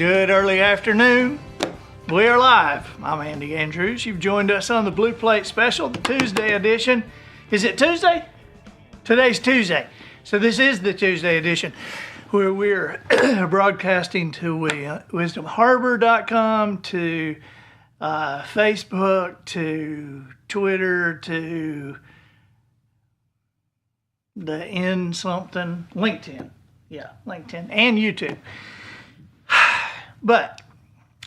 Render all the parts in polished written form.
Good early afternoon. We are live. I'm Andy Andrews. You've joined us on the Blue Plate Special, the Tuesday edition. Is it Tuesday? Today's Tuesday. So this is the Tuesday edition where we're broadcasting to wisdomharbor.com, to Facebook, to Twitter, to the N something, LinkedIn. Yeah, LinkedIn and YouTube. But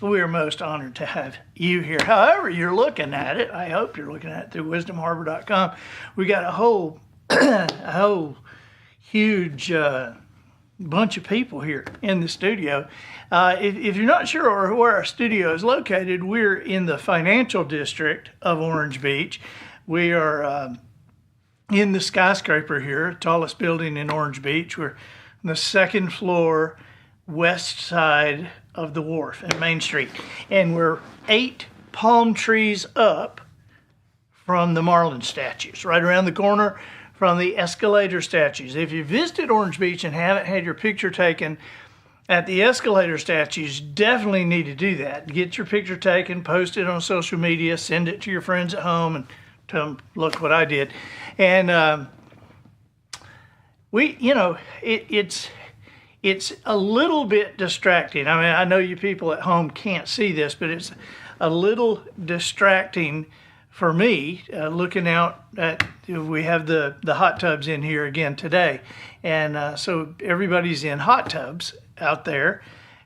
we are most honored to have you here. However you're looking at it, I hope you're looking at it through wisdomharbor.com. We got a whole huge bunch of people here in the studio. If you're not sure where our studio is located, we're in the financial district of Orange Beach. We are in the skyscraper here, tallest building in Orange Beach. We're on the second floor, west side of the wharf and Main Street. And we're 8 palm trees up from the Marlin statues, right around the corner from the escalator statues. If you visited Orange Beach and haven't had your picture taken at the escalator statues, definitely need to do that. Get your picture taken, post it on social media, send it to your friends at home and tell them, look what I did. And it's a little bit distracting. I mean, I know you people at home can't see this, but it's a little distracting for me looking out at, we have the hot tubs in here again today. And so everybody's in hot tubs out there.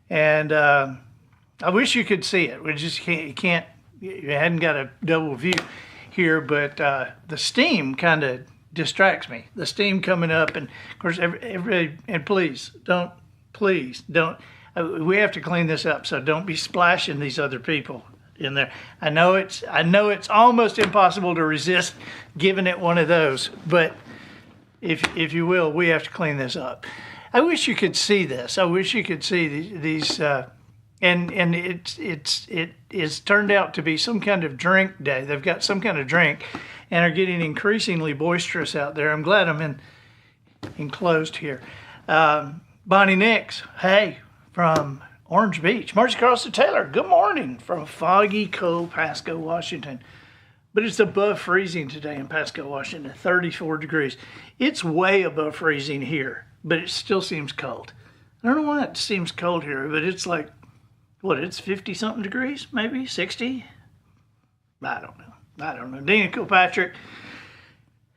And I wish you could see it. We just can't, you hadn't got a double view here, but the steam kind of distracts me. The steam coming up, and of course, and please don't. We have to clean this up, so don't be splashing these other people in there. I know it's almost impossible to resist giving it one of those, but if you will, we have to clean this up. I wish you could see this. I wish you could see these. And it is turned out to be some kind of drink day. They've got some kind of drink and are getting increasingly boisterous out there. I'm glad I'm enclosed here. Bonnie Nix, hey, from Orange Beach. Marcy Carlson Taylor, good morning from foggy, cold Pasco, Washington. But it's above freezing today in Pasco, Washington, 34 degrees. It's way above freezing here, but it still seems cold. I don't know why it seems cold here, but it's like, it's 50-something degrees, maybe 60? I don't know. Dina Kilpatrick,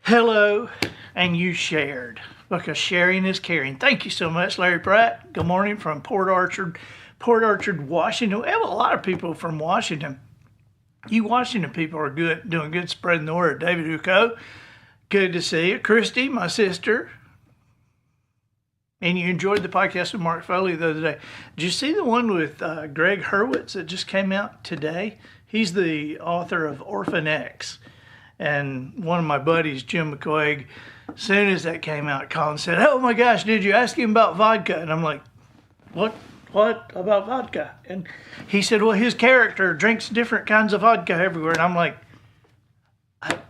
hello, and you shared, because sharing is caring. Thank you so much, Larry Pratt. Good morning from Port Orchard, Washington. We have a lot of people from Washington. You Washington people are doing good spreading the word. David Uko, good to see you. Christy, my sister. And you enjoyed the podcast with Mark Foley the other day. Did you see the one with Greg Hurwitz that just came out today? He's the author of Orphan X. And one of my buddies, Jim McQuaig, as soon as that came out, called and said, oh my gosh, did you ask him about vodka? And I'm like, what about vodka? And he said, well, his character drinks different kinds of vodka everywhere. And I'm like,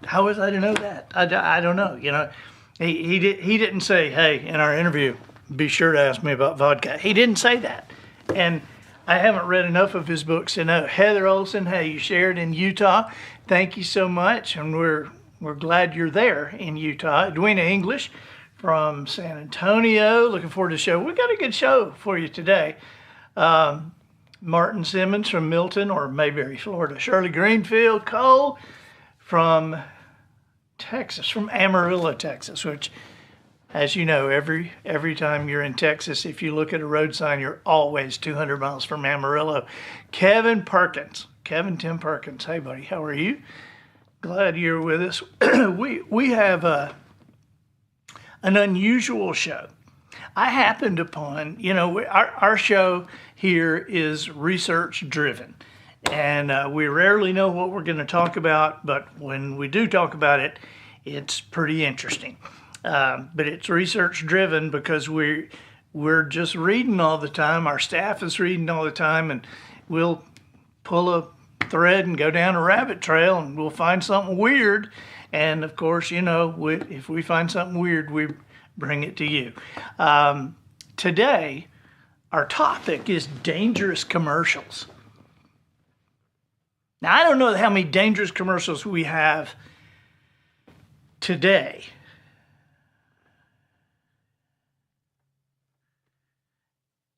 how was I to know that? I don't know. You know, he didn't say, hey, in our interview, be sure to ask me about vodka. He didn't say that. And I haven't read enough of his books to know. Heather Olson, hey, you shared in Utah. Thank you so much. And we're glad you're there in Utah. Edwina English from San Antonio. Looking forward to the show. We got a good show for you today. Martin Simmons from Milton or Mayberry, Florida. Shirley Greenfield Cole from Texas, from Amarillo, Texas, which, as you know, every time you're in Texas, if you look at a road sign, you're always 200 miles from Amarillo. Kevin Tim Perkins. Hey, buddy, how are you? Glad you're with us. We have an unusual show. I happened upon, our show here is research driven. And we rarely know what we're going to talk about, but when we do talk about it, it's pretty interesting. But it's research driven because we're just reading all the time. Our staff is reading all the time, and we'll pull a thread and go down a rabbit trail, and we'll find something weird. And of course, if we find something weird, we bring it to you. Today, Our topic is dangerous commercials. Now, I don't know how many dangerous commercials we have today.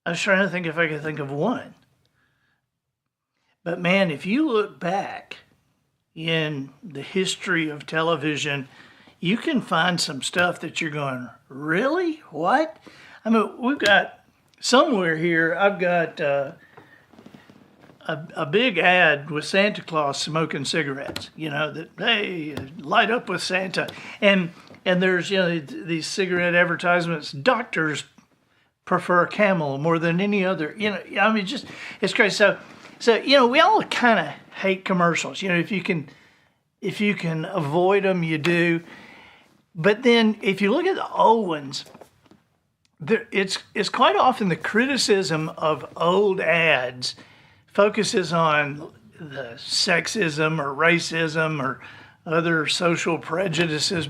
I was trying to think if I could think of one. But man, if you look back in the history of television, you can find some stuff that you're going, really? What? I mean, we've got somewhere here, I've got a big ad with Santa Claus smoking cigarettes, that, hey, light up with Santa. And there's, these cigarette advertisements, doctors prefer Camel more than any other, it's crazy. So, we all kind of hate commercials. If you can avoid them, you do. But then if you look at the old ones, it's quite often the criticism of old ads focuses on the sexism or racism or other social prejudices,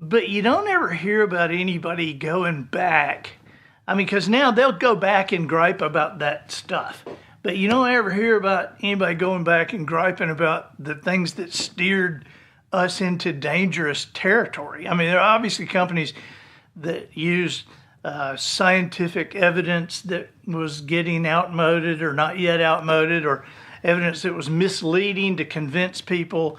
but you don't ever hear about anybody going back. I mean, because now they'll go back and gripe about that stuff, but you don't ever hear about anybody going back and griping about the things that steered us into dangerous territory. I mean, there are obviously companies that used scientific evidence that was getting outmoded or not yet outmoded, or evidence that was misleading to convince people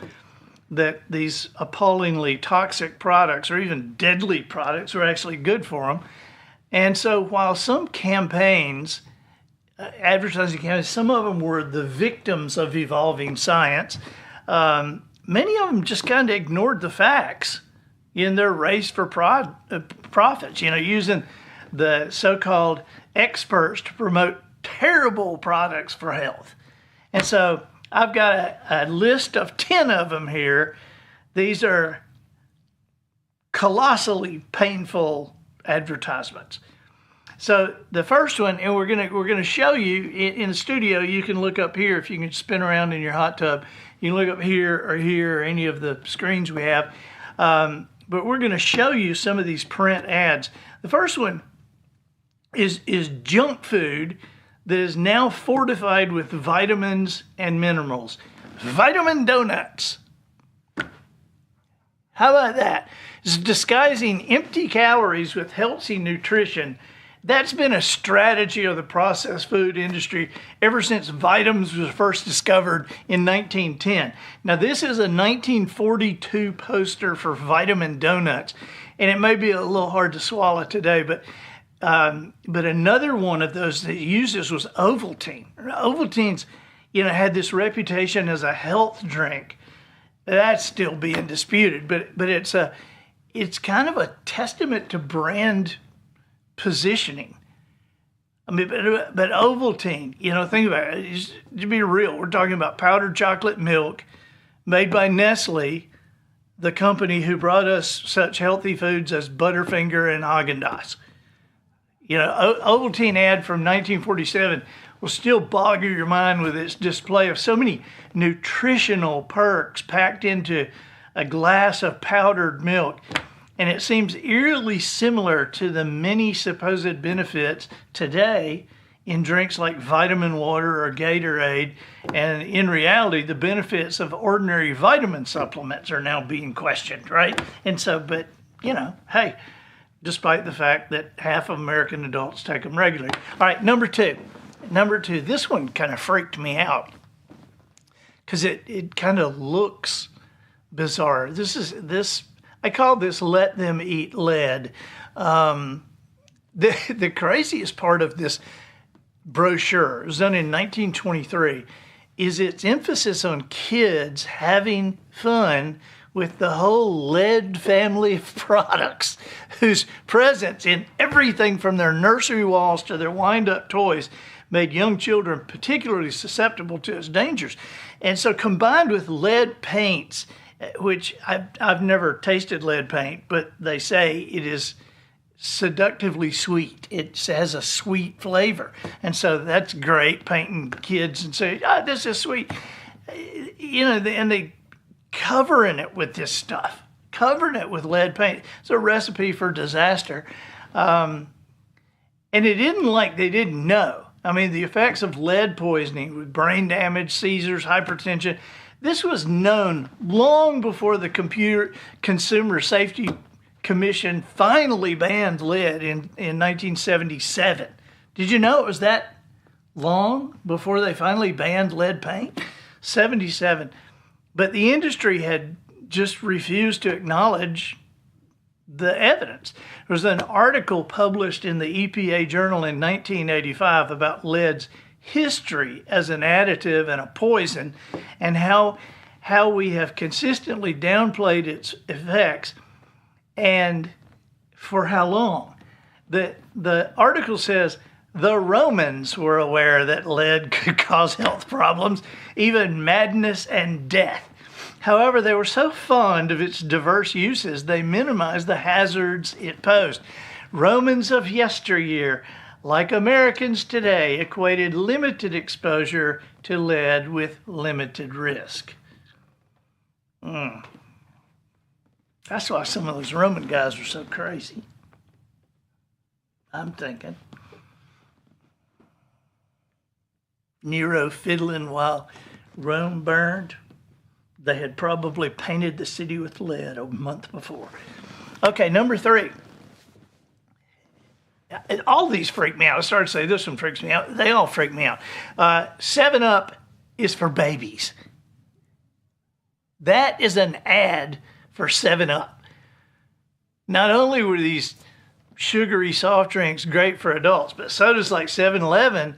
that these appallingly toxic products or even deadly products were actually good for them. And so while some campaigns, advertising campaigns, some of them were the victims of evolving science, many of them just kind of ignored the facts in their race for profits, using the so-called experts to promote terrible products for health. And so I've got a list of 10 of them here. These are colossally painful advertisements. So the first one, and we're gonna show you in the studio. You can look up here if you can spin around in your hot tub. You can look up here or any of the screens we have. But we're going to show you some of these print ads. The first one is junk food that is now fortified with vitamins and minerals. Vitamin donuts. How about that? It's disguising empty calories with healthy nutrition. That's been a strategy of the processed food industry ever since vitamins was first discovered in 1910. Now, this is a 1942 poster for Vitamin Donuts, and it may be a little hard to swallow today, but another one of those that uses was Ovaltine. Ovaltine's, had this reputation as a health drink. That's still being disputed, but it's kind of a testament to brand positioning. I mean, but Ovaltine, think about it. Just to be real, we're talking about powdered chocolate milk made by Nestle, the company who brought us such healthy foods as Butterfinger and Haagen-Dazs. Ovaltine ad from 1947 will still boggle your mind with its display of so many nutritional perks packed into a glass of powdered milk. And it seems eerily similar to the many supposed benefits today in drinks like vitamin water or Gatorade. And in reality, the benefits of ordinary vitamin supplements are now being questioned, right? And so, but, hey, despite the fact that half of American adults take them regularly. All right, number two, this one kind of freaked me out because it kind of looks bizarre. I call this "Let Them Eat Lead." The craziest part of this brochure, it was done in 1923, is its emphasis on kids having fun with the whole lead family of products, whose presence in everything from their nursery walls to their wind-up toys made young children particularly susceptible to its dangers. And so combined with lead paints, which I've never tasted lead paint, but they say it is seductively sweet. It has a sweet flavor. And so that's great, painting kids and say, this is sweet. And they covering it with this stuff, covering it with lead paint. It's a recipe for disaster. And it isn't like they didn't know. I mean, the effects of lead poisoning with brain damage, seizures, hypertension, this was known long before the Consumer Safety Commission finally banned lead in 1977. Did you know it was that long before they finally banned lead paint? 77. But the industry had just refused to acknowledge the evidence. There was an article published in the EPA Journal in 1985 about lead's history as an additive and a poison, and how we have consistently downplayed its effects, and for how long. The article says the Romans were aware that lead could cause health problems, even madness and death. However, they were so fond of its diverse uses, they minimized the hazards it posed. Romans of yesteryear, like Americans today, equated limited exposure to lead with limited risk. That's why some of those Roman guys were so crazy, I'm thinking. Nero fiddling while Rome burned. They had probably painted the city with lead a month before. Okay, number 3. All these freak me out. I started to say this one freaks me out. They all freak me out. 7-Up is for babies. That is an ad for 7-Up. Not only were these sugary soft drinks great for adults, but sodas like 7-Eleven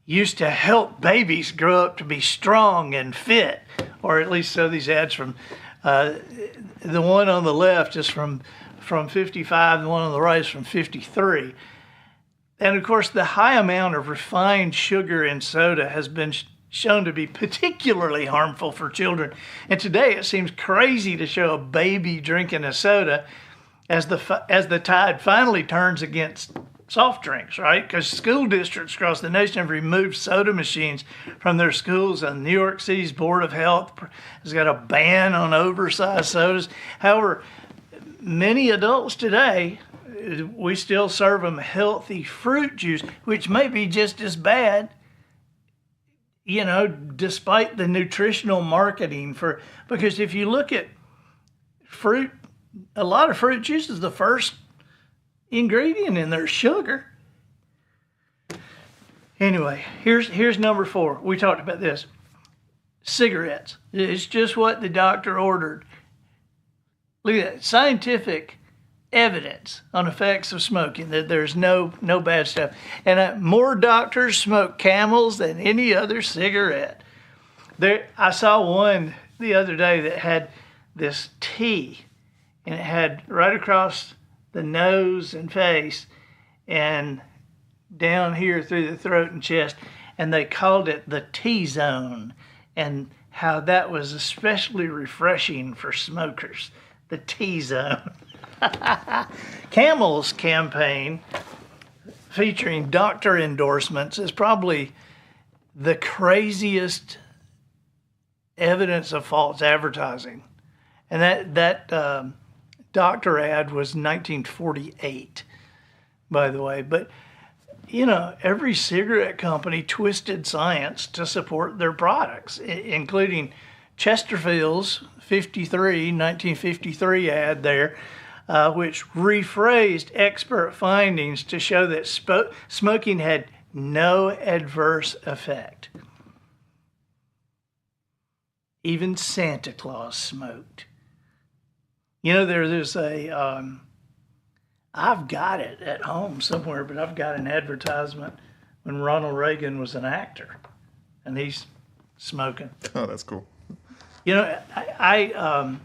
used to help babies grow up to be strong and fit, or at least so these ads from, the one on the left is from 55, the one on the right is from 53. And of course, the high amount of refined sugar in soda has been shown to be particularly harmful for children. And today it seems crazy to show a baby drinking a soda as the tide finally turns against soft drinks, right? Because school districts across the nation have removed soda machines from their schools, and New York City's Board of Health has got a ban on oversized sodas. However, many adults today, we still serve them healthy fruit juice, which may be just as bad, you know, despite the nutritional marketing because if you look at fruit, a lot of fruit juices, the first ingredient in there is sugar. Anyway, here's number 4. We talked about this. Cigarettes. It's just what the doctor ordered. Look at that. Scientific evidence on effects of smoking, that there's no bad stuff. And more doctors smoke Camels than any other cigarette. I saw one the other day that had this T, and it had right across the nose and face and down here through the throat and chest, and they called it the T-zone, and how that was especially refreshing for smokers, the T-zone. Camel's campaign, featuring doctor endorsements, is probably the craziest evidence of false advertising. And that doctor ad was 1948, by the way. But, you know, every cigarette company twisted science to support their products, including Chesterfield's 1953 ad there, which rephrased expert findings to show that smoking had no adverse effect. Even Santa Claus smoked. You know, there's I've got it at home somewhere, but I've got an advertisement when Ronald Reagan was an actor, and he's smoking. Oh, that's cool. You know, I'm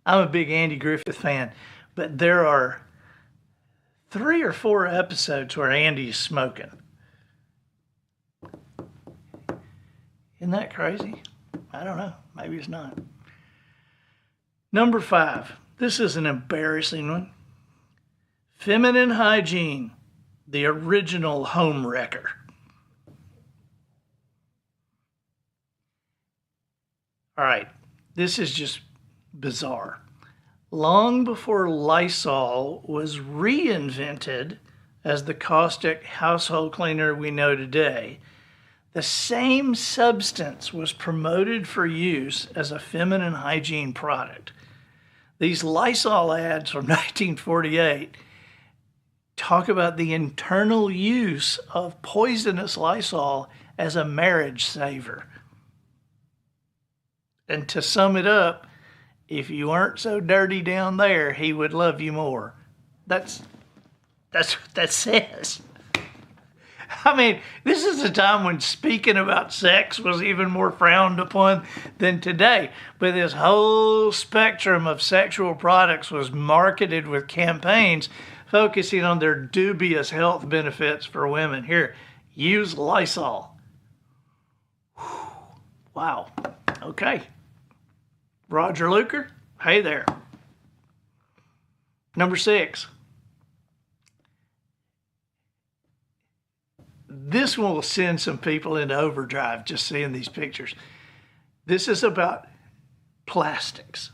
a big Andy Griffith fan, but there are 3 or 4 episodes where Andy's smoking. Isn't that crazy? I don't know. Maybe it's not. Number 5. This is an embarrassing one. Feminine hygiene, the original home wrecker. All right, this is just bizarre. Long before Lysol was reinvented as the caustic household cleaner we know today, the same substance was promoted for use as a feminine hygiene product. These Lysol ads from 1948 talk about the internal use of poisonous Lysol as a marriage saver. And to sum it up, if you weren't so dirty down there, he would love you more. That's what that says. I mean, this is a time when speaking about sex was even more frowned upon than today. But this whole spectrum of sexual products was marketed with campaigns focusing on their dubious health benefits for women. Here, use Lysol. Whew. Wow. Okay. Roger Luker, hey there. Number 6. This will send some people into overdrive just seeing these pictures. This is about plastics.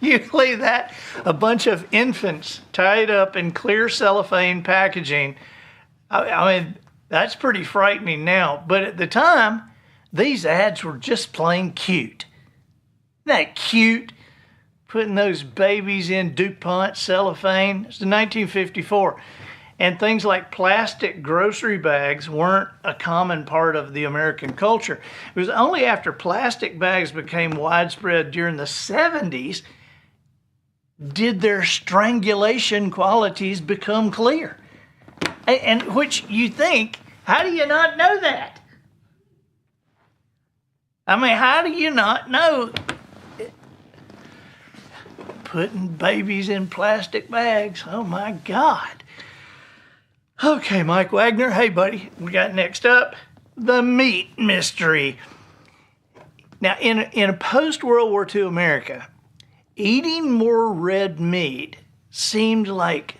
You leave that, a bunch of infants tied up in clear cellophane packaging. I mean, that's pretty frightening now. But at the time, these ads were just plain cute. Isn't that cute? Putting those babies in DuPont cellophane. It's 1954. And things like plastic grocery bags weren't a common part of the American culture. It was only after plastic bags became widespread during the 70s did their strangulation qualities become clear. And which you think, how do you not know that? I mean, how do you not know? Putting babies in plastic bags. Oh my God. Okay, Mike Wagner. Hey, buddy. We got next up the meat mystery. Now, in a post-World War II America, eating more red meat seemed like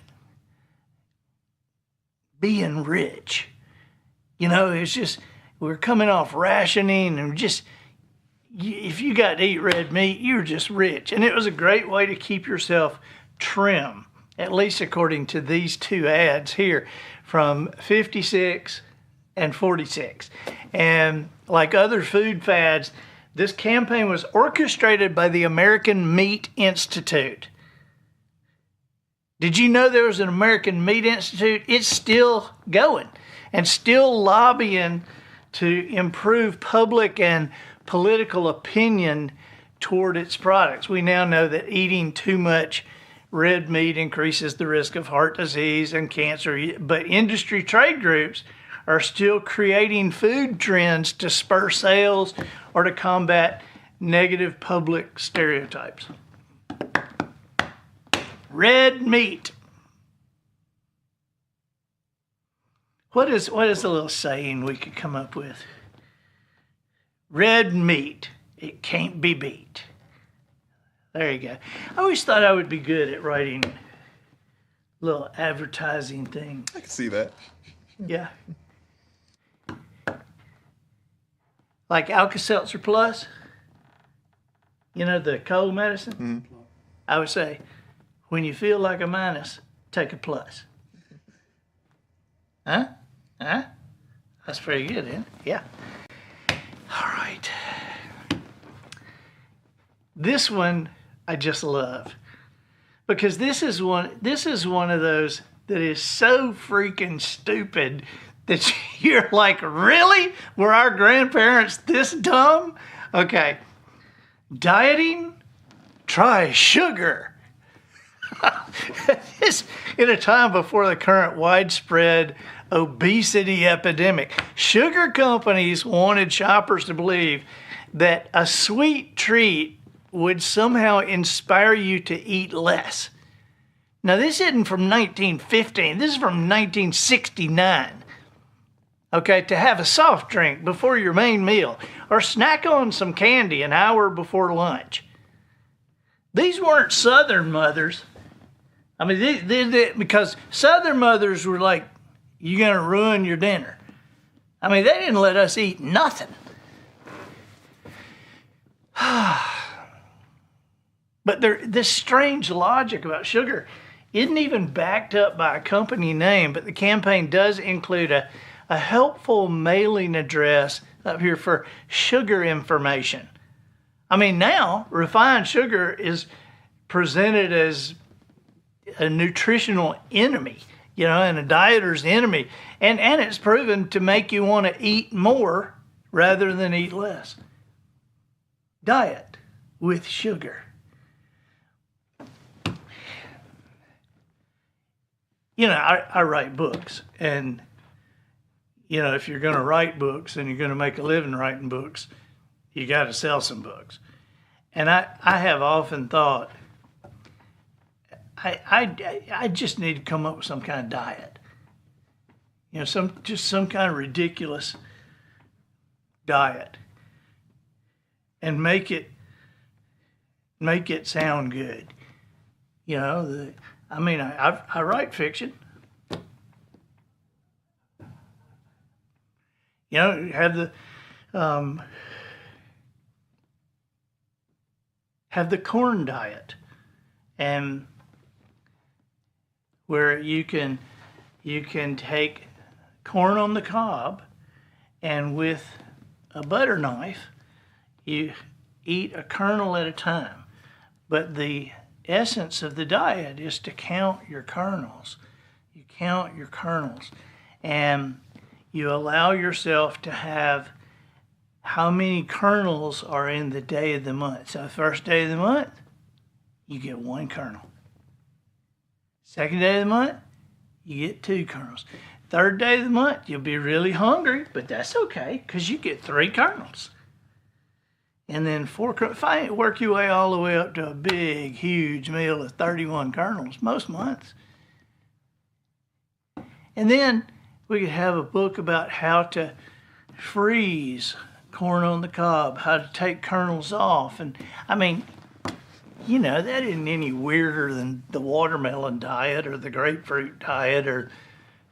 being rich. You know, it's just, we're coming off rationing and just, if you got to eat red meat, you're just rich. And it was a great way to keep yourself trim, at least according to these two ads here from 56 and 46. And like other food fads, this campaign was orchestrated by the American Meat Institute. Did you know there was an American Meat Institute? It's still going and still lobbying to improve public and political opinion toward its products. We now know that eating too much red meat increases the risk of heart disease and cancer, but industry trade groups are still creating food trends to spur sales or to combat negative public stereotypes. Red meat. What is a little saying we could come up with? Red meat, it can't be beat. There you go. I always thought I would be good at writing little advertising things. I can see that. Yeah. Like Alka-Seltzer Plus, you know, the cold medicine. Mm-hmm. I would say, when you feel like a minus, take a plus. Huh? That's pretty good, isn't it? Yeah. All right. This one I just love because this is one of those that is so freaking stupid that you're like, really? Were our grandparents this dumb? Okay. Dieting? Try sugar. This in a time before the current widespread obesity epidemic. Sugar companies wanted shoppers to believe that a sweet treat would somehow inspire you to eat less. Now, this isn't from 1915. This is from 1969. Okay, to have a soft drink before your main meal or snack on some candy an hour before lunch. These weren't Southern mothers. I mean, because Southern mothers were like, you're going to ruin your dinner. I mean, they didn't let us eat nothing. But this strange logic about sugar isn't even backed up by a company name, but the campaign does include a helpful mailing address up here for sugar information. I mean, now refined sugar is presented as a nutritional enemy, you know, and a dieter's enemy. And it's proven to make you want to eat more rather than eat less. Diet with sugar. You know, I write books, and, you know, if you're going to write books and you're going to make a living writing books, you got to sell some books. And I have often thought, I just need to come up with some kind of diet. You know, some kind of ridiculous diet, and make it sound good. You know, I write fiction. You know, have the corn diet, and where you can take corn on the cob, and with a butter knife, you eat a kernel at a time. But the essence of the diet is to count your kernels. You count your kernels, and you allow yourself to have how many kernels are in the day of the month. So the first day of the month, you get 1 kernel. Second day of the month, you get 2 kernels. Third day of the month, you'll be really hungry, but that's okay, because you get 3 kernels. And then 4 kernels. Work your way all the way up to a big, huge meal of 31 kernels most months. And then we could have a book about how to freeze corn on the cob, how to take kernels off. And I mean, you know, that isn't any weirder than the watermelon diet or the grapefruit diet or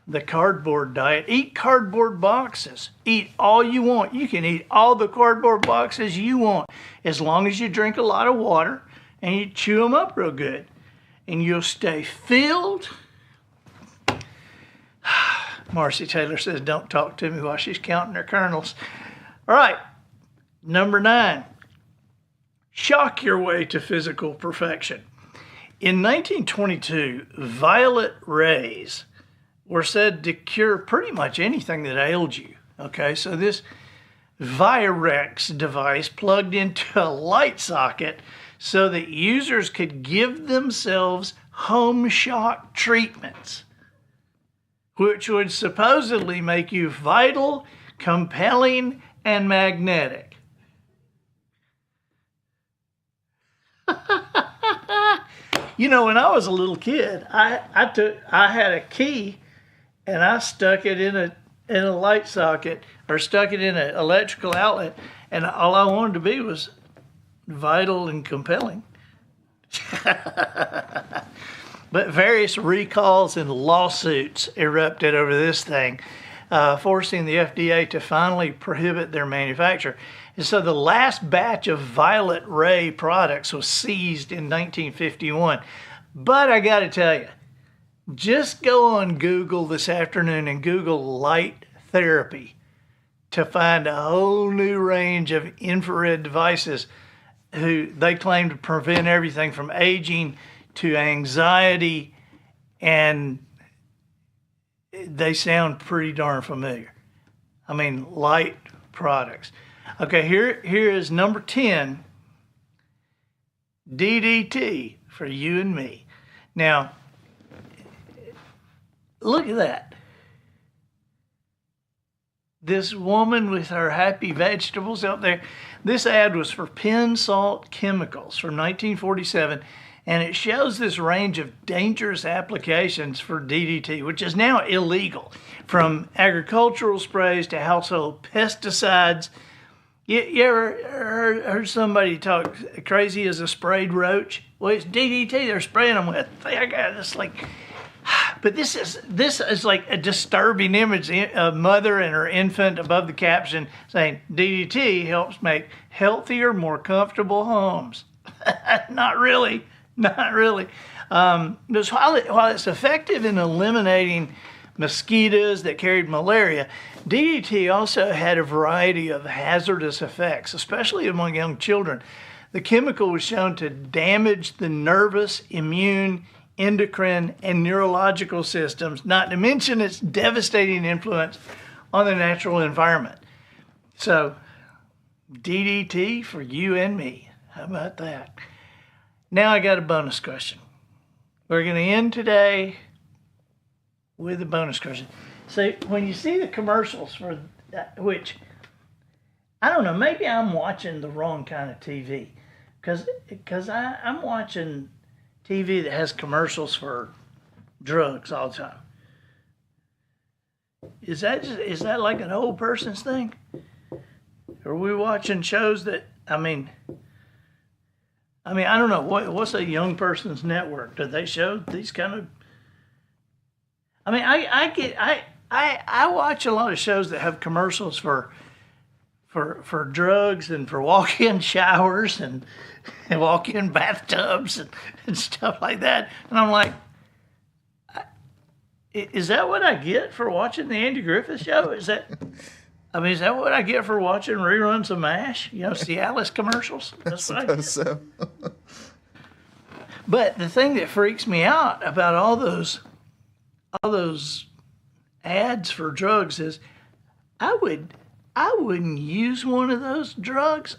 the cardboard diet. Eat cardboard boxes. Eat all you want. You can eat all the cardboard boxes you want, as long as you drink a lot of water and you chew them up real good. And you'll stay filled. Marcy Taylor says, don't talk to me while she's counting her kernels. All right, number 9. Shock your way to physical perfection. In 1922, violet rays were said to cure pretty much anything that ailed you. Okay, so this Virex device plugged into a light socket so that users could give themselves home shock treatments, which would supposedly make you vital, compelling, and magnetic. You know, when I was a little kid, I had a key, and I stuck it in a light socket, or stuck it in an electrical outlet, and all I wanted to be was vital and compelling. But various recalls and lawsuits erupted over this thing, forcing the FDA to finally prohibit their manufacture. And so the last batch of violet ray products was seized in 1951. But I got to tell you, just go on Google this afternoon and Google light therapy to find a whole new range of infrared devices who they claim to prevent everything from aging to anxiety, and they sound pretty darn familiar. I mean, light products. Okay, here is number 10, DDT for you and me. Now, look at that. This woman with her happy vegetables out there. This ad was for Penn Salt Chemicals from 1947, and it shows this range of dangerous applications for DDT, which is now illegal, from agricultural sprays to household pesticides. You ever heard somebody talk crazy as a sprayed roach? Well, it's DDT they're spraying them with. I got this like, but this is like a disturbing image. A mother and her infant above the caption saying DDT helps make healthier, more comfortable homes. Not really. Not really. Because while it's effective in eliminating mosquitoes that carried malaria, DDT also had a variety of hazardous effects, especially among young children. The chemical was shown to damage the nervous, immune, endocrine, and neurological systems, not to mention its devastating influence on the natural environment. So, DDT for you and me. How about that? Now I got a bonus question. We're going to end today with a bonus question. So when you see the commercials for that, which, I don't know, maybe I'm watching the wrong kind of TV. Because I'm watching TV that has commercials for drugs all the time. Is that like an old person's thing? Are we watching shows that, I don't know, what's a young person's network? Do they show these kind of, I watch a lot of shows that have commercials for drugs and for walk-in showers and walk-in bathtubs and stuff like that. And I'm like, is that what I get for watching the Andy Griffith Show? Is that what I get for watching reruns of MASH? Cialis commercials? That's what I get. So. But the thing that freaks me out about all those ads for drugs is I wouldn't use one of those drugs.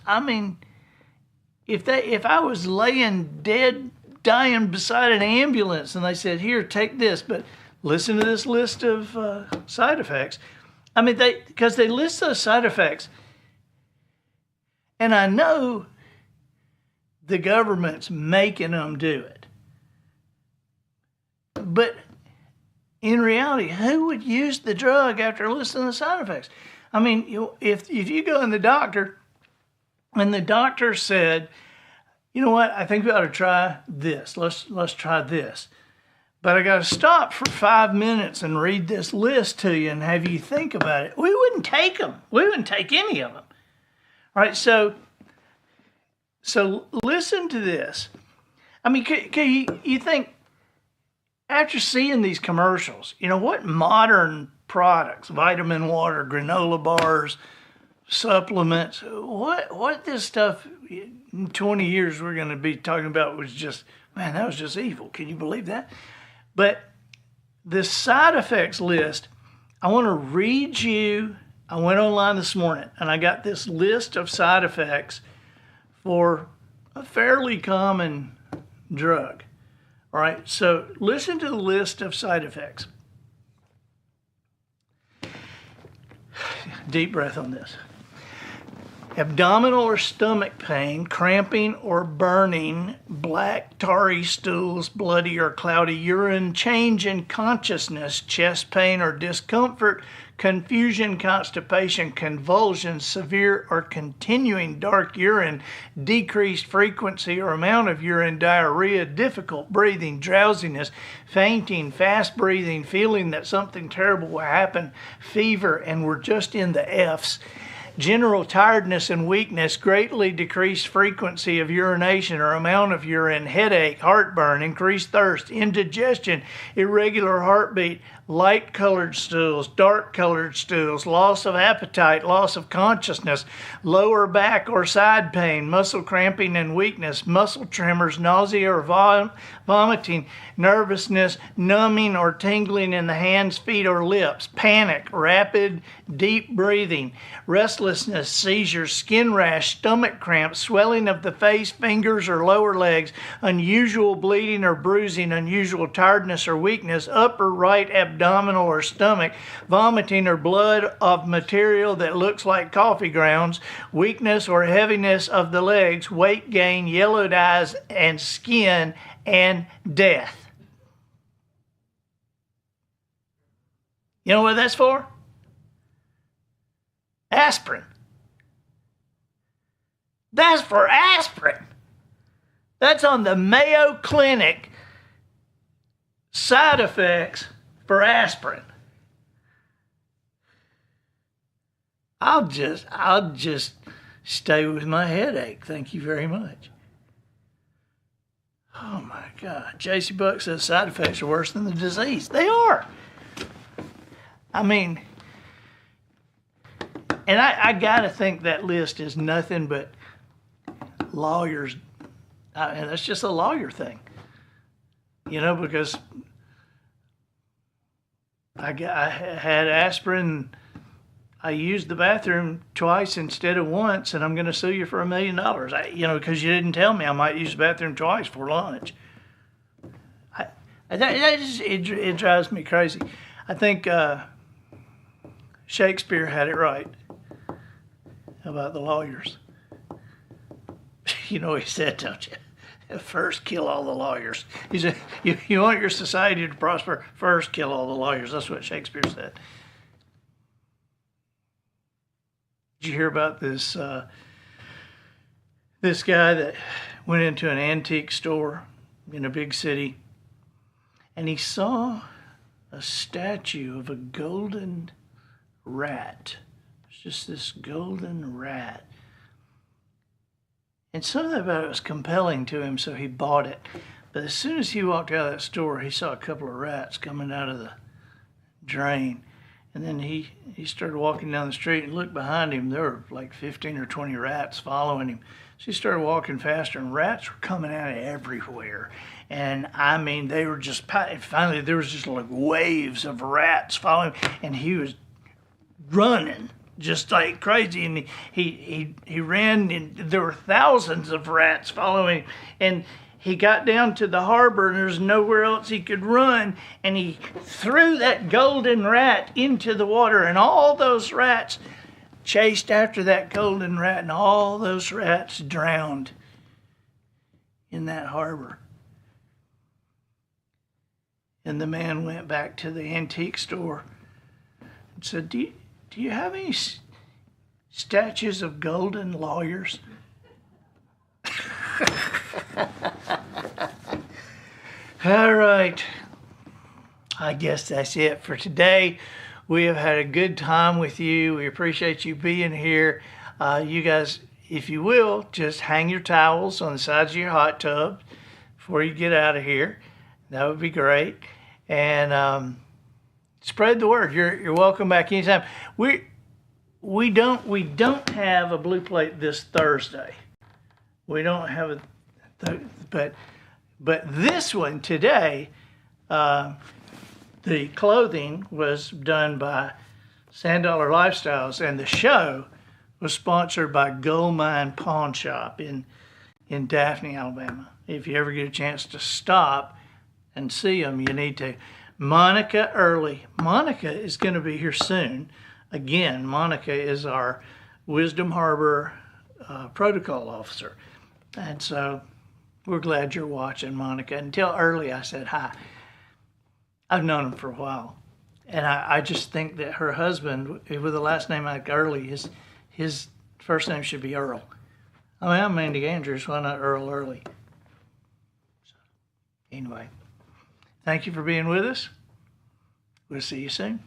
If I was laying dead, dying beside an ambulance and they said, "Here, take this," but listen to this list of side effects. Because they list those side effects, and I know the government's making them do it. But in reality, who would use the drug after listening to the side effects? If you go in the doctor and the doctor said, "You know what, I think we ought to try this. Let's try this. But I got to stop for 5 minutes and read this list to you and have you think about it." We wouldn't take them. We wouldn't take any of them. All right, so listen to this. You think, after seeing these commercials, what modern products, vitamin water, granola bars, supplements, what this stuff in 20 years we're going to be talking about was just, man, that was just evil. Can you believe that? But the side effects list, I want to read you. I went online this morning and I got this list of side effects for a fairly common drug. All right, so listen to the list of side effects. Deep breath on this. Abdominal or stomach pain, cramping or burning, black tarry stools, bloody or cloudy urine, change in consciousness, chest pain or discomfort, confusion, constipation, convulsions, severe or continuing dark urine, decreased frequency or amount of urine, diarrhea, difficult breathing, drowsiness, fainting, fast breathing, feeling that something terrible will happen, fever, and we're just in the F's. General tiredness and weakness, greatly decreased frequency of urination or amount of urine, headache, heartburn, increased thirst, indigestion, irregular heartbeat, light-colored stools, dark-colored stools, loss of appetite, loss of consciousness, lower back or side pain, muscle cramping and weakness, muscle tremors, nausea or vomiting, nervousness, numbing or tingling in the hands, feet, or lips, panic, rapid, deep breathing, restlessness, seizures, skin rash, stomach cramps, swelling of the face, fingers, or lower legs, unusual bleeding or bruising, unusual tiredness or weakness, upper right abdominal or stomach, vomiting or blood of material that looks like coffee grounds, weakness or heaviness of the legs, weight gain, yellowed eyes and skin, and death. You know what that's for? Aspirin. That's for aspirin. That's on the Mayo Clinic side effects for aspirin. I'll just stay with my headache. Thank you very much. Oh my God. JC Buck says side effects are worse than the disease. They are. I mean, and I got to think that list is nothing but lawyers. And that's just a lawyer thing, because I had aspirin. I used the bathroom twice instead of once, and I'm going to sue you for $1 million. Because you didn't tell me I might use the bathroom twice for lunch. It drives me crazy. I think Shakespeare had it right about the lawyers. He said, don't you? First, kill all the lawyers. He said, you want your society to prosper, first kill all the lawyers. That's what Shakespeare said. Did you hear about this this guy that went into an antique store in a big city, and he saw a statue of a golden rat? It's just this golden rat. And something about it was compelling to him, so he bought it. But as soon as he walked out of that store, he saw a couple of rats coming out of the drain. And then he started walking down the street and looked behind him. There were like 15 or 20 rats following him. So he started walking faster, and rats were coming out of everywhere. And I mean, they were just, finally there was just like waves of rats following him, and he was running just like crazy. And he ran, and there were thousands of rats following him. And he got down to the harbor, and there's nowhere else he could run, and he threw that golden rat into the water, and all those rats chased after that golden rat, and all those rats drowned in that harbor. And the man went back to the antique store and said, do you have any statues of golden lawyers? All right. I guess that's it for today. We have had a good time with you. We appreciate you being here. You guys, if you will, just hang your towels on the sides of your hot tub before you get out of here. That would be great. And spread the word. You're welcome back anytime. We don't have a blue plate this Thursday. We don't have but this one today, the clothing was done by Sand Dollar Lifestyles, and the show was sponsored by Gold Mine Pawn Shop in Daphne, Alabama. If you ever get a chance to stop and see them, you need to. Monica Early. Monica is going to be here soon. Again, Monica is our Wisdom Harbor protocol officer. And so we're glad you're watching, Monica. Until Early, I said hi. I've known him for a while. And I just think that her husband, with a last name like Early, his first name should be Earl. I mean, I'm Mandy Andrews. Why not Earl Early? So, anyway, thank you for being with us. We'll see you soon.